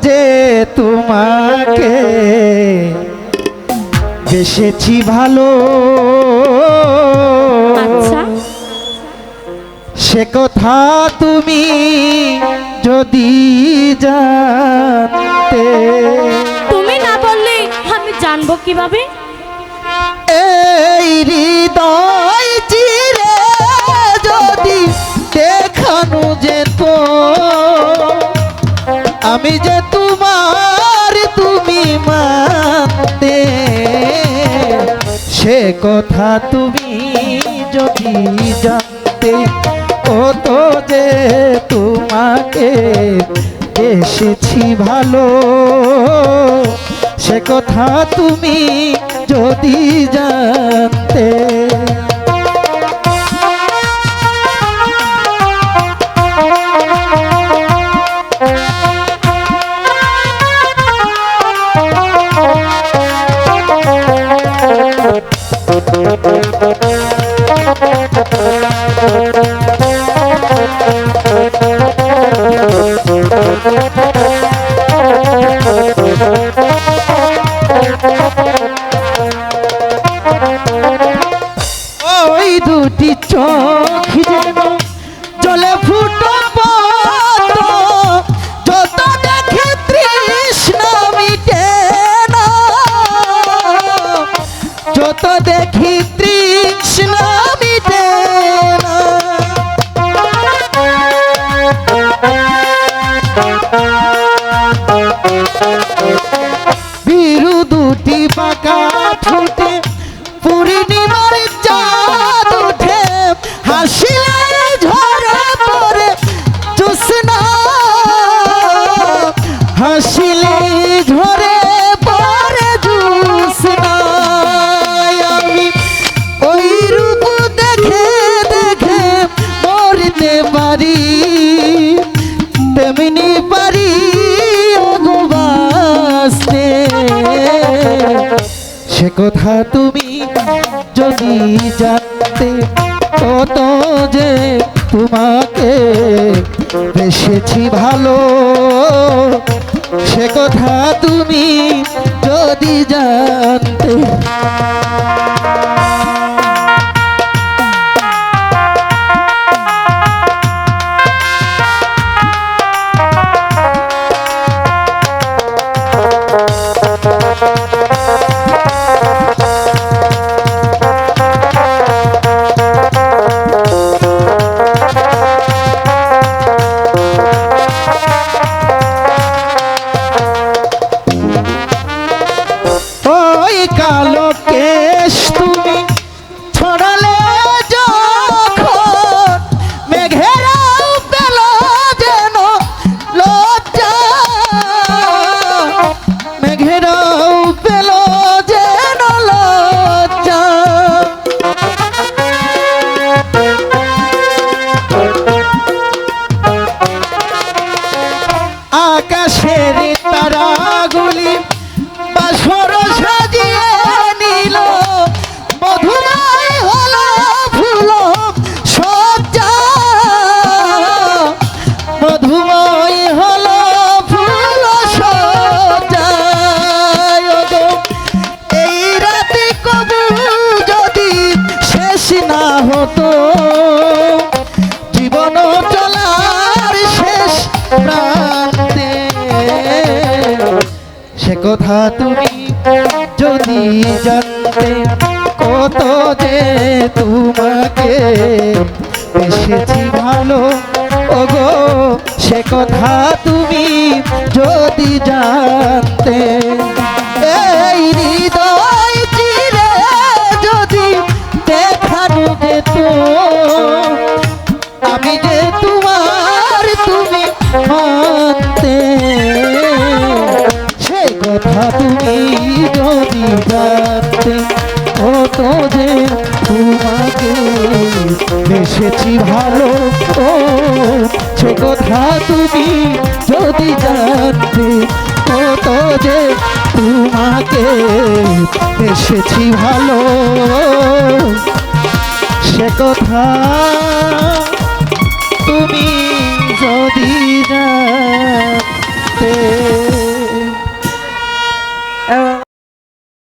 যে তোমাকে বেসেছি ভালো, আচ্ছা সে কথা তুমি যদি জানতে। তুমি না বললে আমি জানবো কিভাবে? এই হৃদয় চিরে যদি দেখানো যেত আমি যে তোমার তুমি মানতে, সে কথা তুমি যদি জানতে, কত যে তোমাকে এসেছি ভালো, সে কথা তুমি যদি জানতে। ওই দুটি চোখ যেন জলে ফুটো পদ্ম, যত দেখে তৃষ্ণা মিটে না, যত দেখি তৃষ্ণা মিটে না। বিরু দুটি বাঁকা ঠোঁটে পূর্ণিমার চাঁদ উঠে, হাসিলে ঝরে পড়ে জ্যোৎস্না, হাসিলে ঝরে পড়ে জ্যোৎস্না। আমি ওই রূপ দেখে দেখে মরতে পারি, তেমনি পারি ওগো বাঁচতে, সে কথা তুমি যদি জানতে, কত যে তোমাকে বেসেছি ভালো, সে কথা তুমি যদি জানতে। ওই কালো কেশ তুমি ছড়ালে যখন, মেঘেরাও পেল যেন লজ্জা, মেঘেরাও পেল যেন লজ্জা। আকাশের তারাগুলি বাসর সাজিয়ে নিল, মধুময় হলো ফুল সজ্জা, মধুময় হলো ফুল সজ্জা। এই রাতে কবু যদি শেষ না হতো, জীবন চলার শেষ প্রান্তে, সে কথা তুমি যদি জানতে, কত যে তোমাকে এসেছি ভালো, ওগো সে কথা তুমি যদি জানতে। এই হৃদয় চিরে যদি দেখানো যেত আমি যে তোমার তুমি মানতে, সে কথা তুমি যদি জানতে, কত যে তোমাকে বেসেছি ভালো, ও সে কথা তুমি যদি জানতে, কত যে তোমাকে বেসেছি ভালো, সে কথা তুমি যদি জানতে। জানতে